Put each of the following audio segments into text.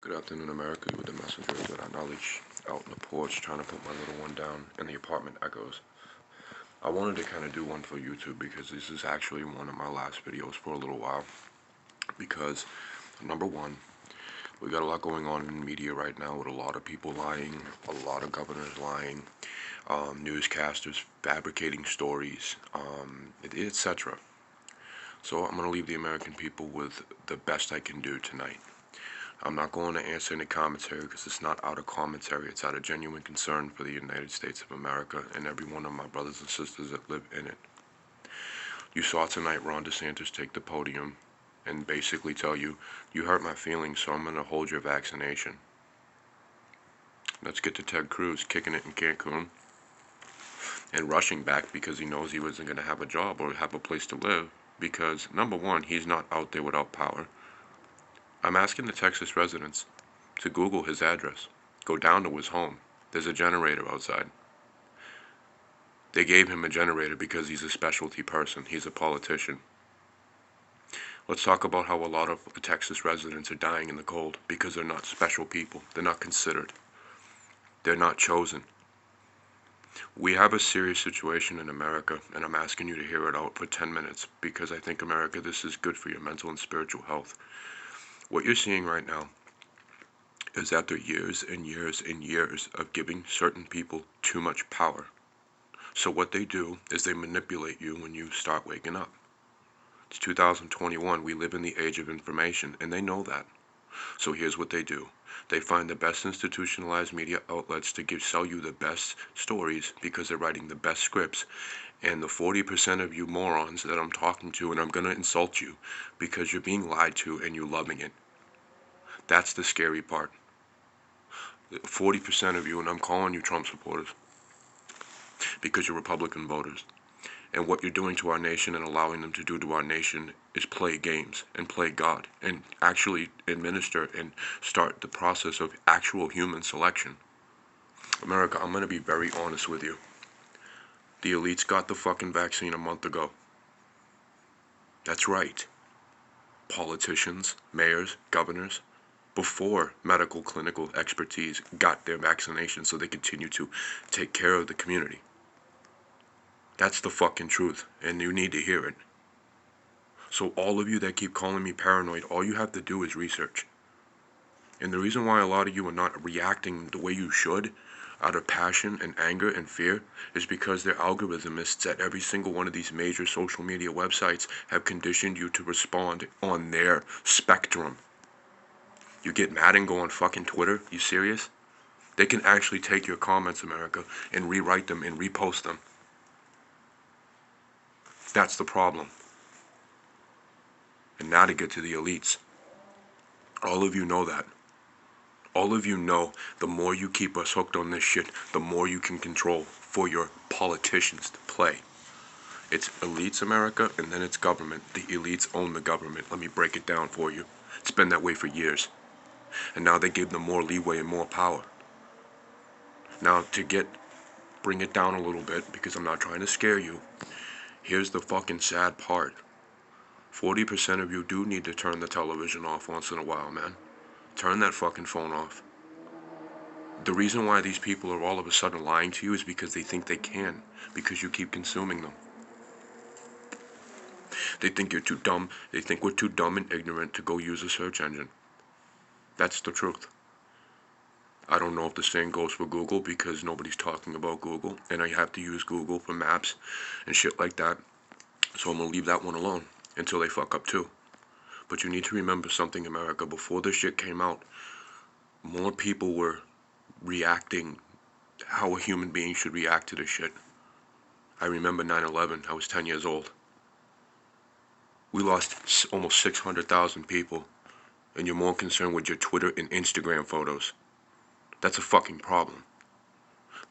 Good afternoon, America. With the messengers without knowledge, out on the porch, trying to put my little one down, and the apartment echoes. I wanted to kind of do one for YouTube because this is actually one of my last videos for a little while. Because, number one, we got a lot going on in the media right now with a lot of people lying, a lot of governors lying, newscasters fabricating stories, etc. So I'm going to leave the American people with the best I can do tonight. I'm not going to answer any commentary because it's not out of commentary. It's out of genuine concern for the United States of America and every one of my brothers and sisters that live in it. You saw tonight Ron DeSantis take the podium and basically tell you, you hurt my feelings, so I'm going to hold your vaccination. Let's get to Ted Cruz kicking it in Cancun and rushing back because he knows he wasn't going to have a job or have a place to live because, number one, he's not out there without power. I'm asking the Texas residents to Google his address. Go down to his home. There's a generator outside. They gave him a generator because he's a specialty person. He's a politician. Let's talk about how a lot of Texas residents are dying in the cold because they're not special people. They're not considered. They're not chosen. We have a serious situation in America, and I'm asking you to hear it out for 10 minutes because I think, America, this is good for your mental and spiritual health. What you're seeing right now is after years and years and years of giving certain people too much power. So what they do is they manipulate you when you start waking up. It's 2021. We live in the age of information, and they know that. So here's what they do. They find the best institutionalized media outlets to sell you the best stories because they're writing the best scripts. And the 40% of you morons that I'm talking to, and I'm going to insult you because you're being lied to and you're loving it. That's the scary part. 40% of you, and I'm calling you Trump supporters because you're Republican voters. And what you're doing to our nation and allowing them to do to our nation is play games and play God and actually administer and start the process of actual human selection. America, I'm going to be very honest with you. The elites got the fucking vaccine a month ago. That's right. Politicians, mayors, governors, before medical clinical expertise got their vaccination so they continue to take care of the community. That's the fucking truth, and you need to hear it. So all of you that keep calling me paranoid, all you have to do is research. And the reason why a lot of you are not reacting the way you should, out of passion and anger and fear, is because their algorithmists at every single one of these major social media websites have conditioned you to respond on their spectrum. You get mad and go on fucking Twitter? You serious? They can actually take your comments, America, and rewrite them and repost them. That's the problem. And now to get to the elites. All of you know that. All of you know the more you keep us hooked on this shit, the more you can control for your politicians to play. It's elites, America, and then it's government. The elites own the government. Let me break it down for you. It's been that way for years. And now they give them more leeway and more power. Now to bring it down a little bit, because I'm not trying to scare you, here's the fucking sad part. 40% of you do need to turn the television off once in a while, man. Turn that fucking phone off. The reason why these people are all of a sudden lying to you is because they think they can, because you keep consuming them. They think you're too dumb. They think we're too dumb and ignorant to go use a search engine. That's the truth. I don't know if the same goes for Google because nobody's talking about Google, and I have to use Google for maps and shit like that. So I'm going to leave that one alone until they fuck up too. But you need to remember something, America. Before this shit came out, more people were reacting how a human being should react to this shit. I remember 9/11. I was 10 years old. We lost almost 600,000 people, and you're more concerned with your Twitter and Instagram photos. That's a fucking problem.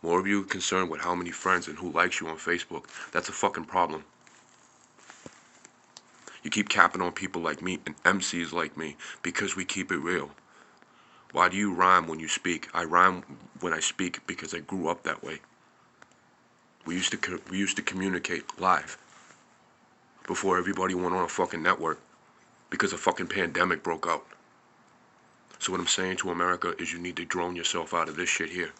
More of you are concerned with how many friends and who likes you on Facebook. That's a fucking problem. You keep capping on people like me and MCs like me because we keep it real. Why do you rhyme when you speak? I rhyme when I speak because I grew up that way. We used to communicate live before everybody went on a fucking network because a fucking pandemic broke out. So what I'm saying to America is you need to drone yourself out of this shit here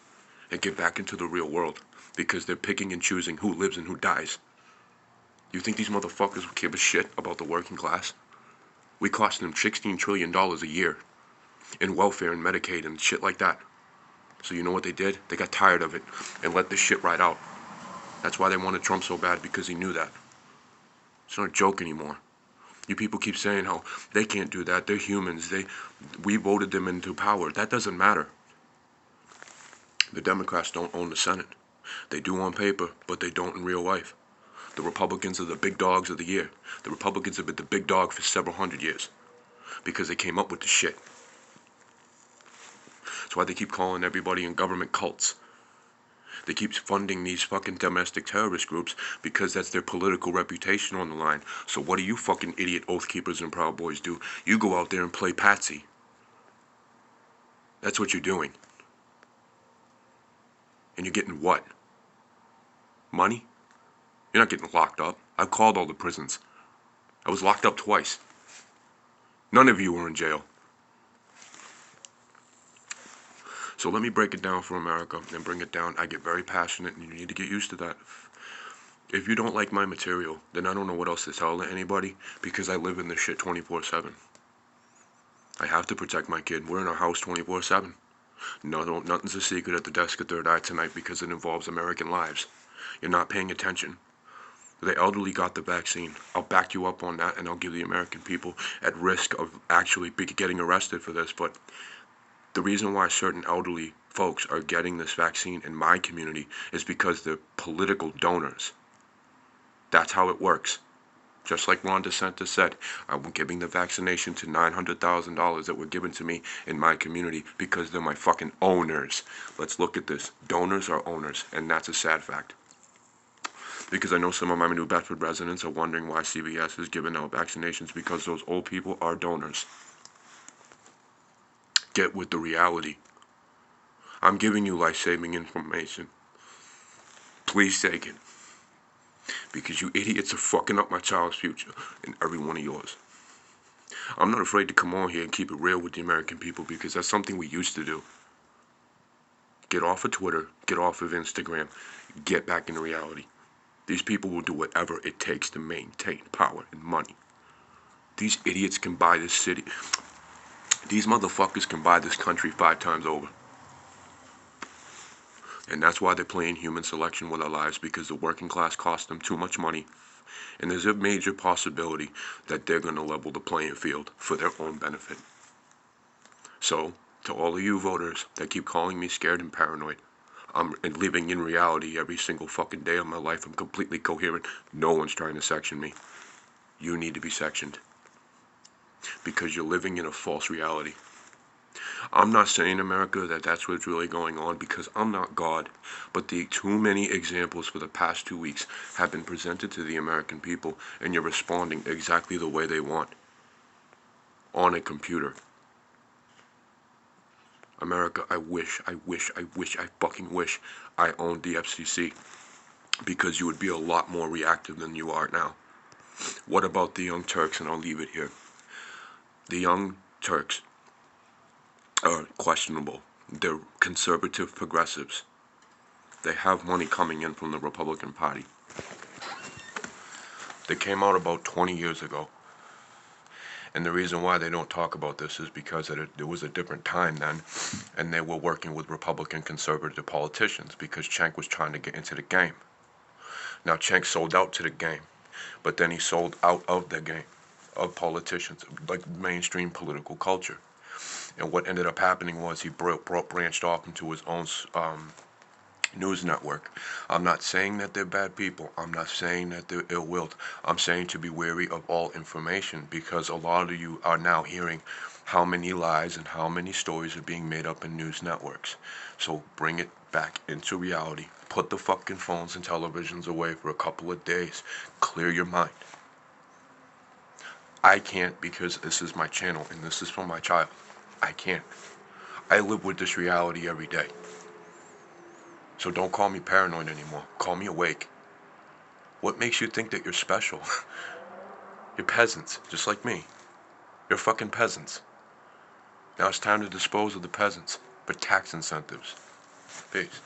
and get back into the real world, because they're picking and choosing who lives and who dies. You think these motherfuckers would give a shit about the working class? We cost them $16 trillion a year in welfare and Medicaid and shit like that. So you know what they did? They got tired of it and let this shit ride out. That's why they wanted Trump so bad, because he knew that. It's not a joke anymore. You people keep saying how they can't do that. They're humans. We voted them into power. That doesn't matter. The Democrats don't own the Senate. They do on paper, but they don't in real life. The Republicans are the big dogs of the year. The Republicans have been the big dog for several hundred years because they came up with the shit. That's why they keep calling everybody in government cults. They keep funding these fucking domestic terrorist groups because that's their political reputation on the line. So what do you fucking idiot Oath Keepers and Proud Boys do? You go out there and play patsy. That's what you're doing. And you're getting what? Money? You're not getting locked up. I've called all the prisons. I was locked up twice. None of you were in jail. So let me break it down for America and bring it down. I get very passionate, and you need to get used to that. If you don't like my material, then I don't know what else to tell anybody, because I live in this shit 24/7. I have to protect my kid. We're in our house 24/7. No, nothing's a secret at the desk at Third Eye tonight, because it involves American lives. You're not paying attention. The elderly got the vaccine. I'll back you up on that, and I'll give the American people at risk of actually getting arrested for this. But the reason why certain elderly folks are getting this vaccine in my community is because they're political donors. That's how it works. Just like Ron DeSantis said, I'm giving the vaccination to $900,000 that were given to me in my community because they're my fucking owners. Let's look at this. Donors are owners, and that's a sad fact. Because I know some of my New Bedford residents are wondering why CVS is giving out vaccinations, because those old people are donors. Get with the reality. I'm giving you life-saving information. Please take it. Because you idiots are fucking up my child's future and every one of yours. I'm not afraid to come on here and keep it real with the American people, because that's something we used to do. Get off of Twitter, get off of Instagram, get back into reality. These people will do whatever it takes to maintain power and money. These idiots can buy this city. These motherfuckers can buy this country 5 times over. And that's why they're playing human selection with our lives, because the working class costs them too much money. And there's a major possibility that they're going to level the playing field for their own benefit. So, to all of you voters that keep calling me scared and paranoid, I'm living in reality every single fucking day of my life. I'm completely coherent. No one's trying to section me. You need to be sectioned, because you're living in a false reality. I'm not saying, America, that that's what's really going on, because I'm not God. But the too many examples for the past 2 weeks have been presented to the American people, and you're responding exactly the way they want. On a computer. America, I fucking wish I owned the FCC, because you would be a lot more reactive than you are now. What about the Young Turks? And I'll leave it here. The Young Turks are questionable. They're conservative progressives. They have money coming in from the Republican Party. They came out about 20 years ago. And the reason why they don't talk about this is because it was a different time then, and they were working with Republican conservative politicians, because Cenk was trying to get into the game. Now Cenk sold out to the game, but then he sold out of the game, of politicians, like mainstream political culture. And what ended up happening was he branched off into his own news network. I'm not saying that they're bad people. I'm not saying that they're ill-willed. I'm saying to be wary of all information, because a lot of you are now hearing how many lies and how many stories are being made up in news networks. So bring it back into reality. Put the fucking phones and televisions away for a couple of days. Clear your mind. I can't, because this is my channel and this is for my child. I can't. I live with this reality every day. So don't call me paranoid anymore. Call me awake. What makes you think that you're special? You're peasants, just like me. You're fucking peasants. Now it's time to dispose of the peasants, but tax incentives. Peace.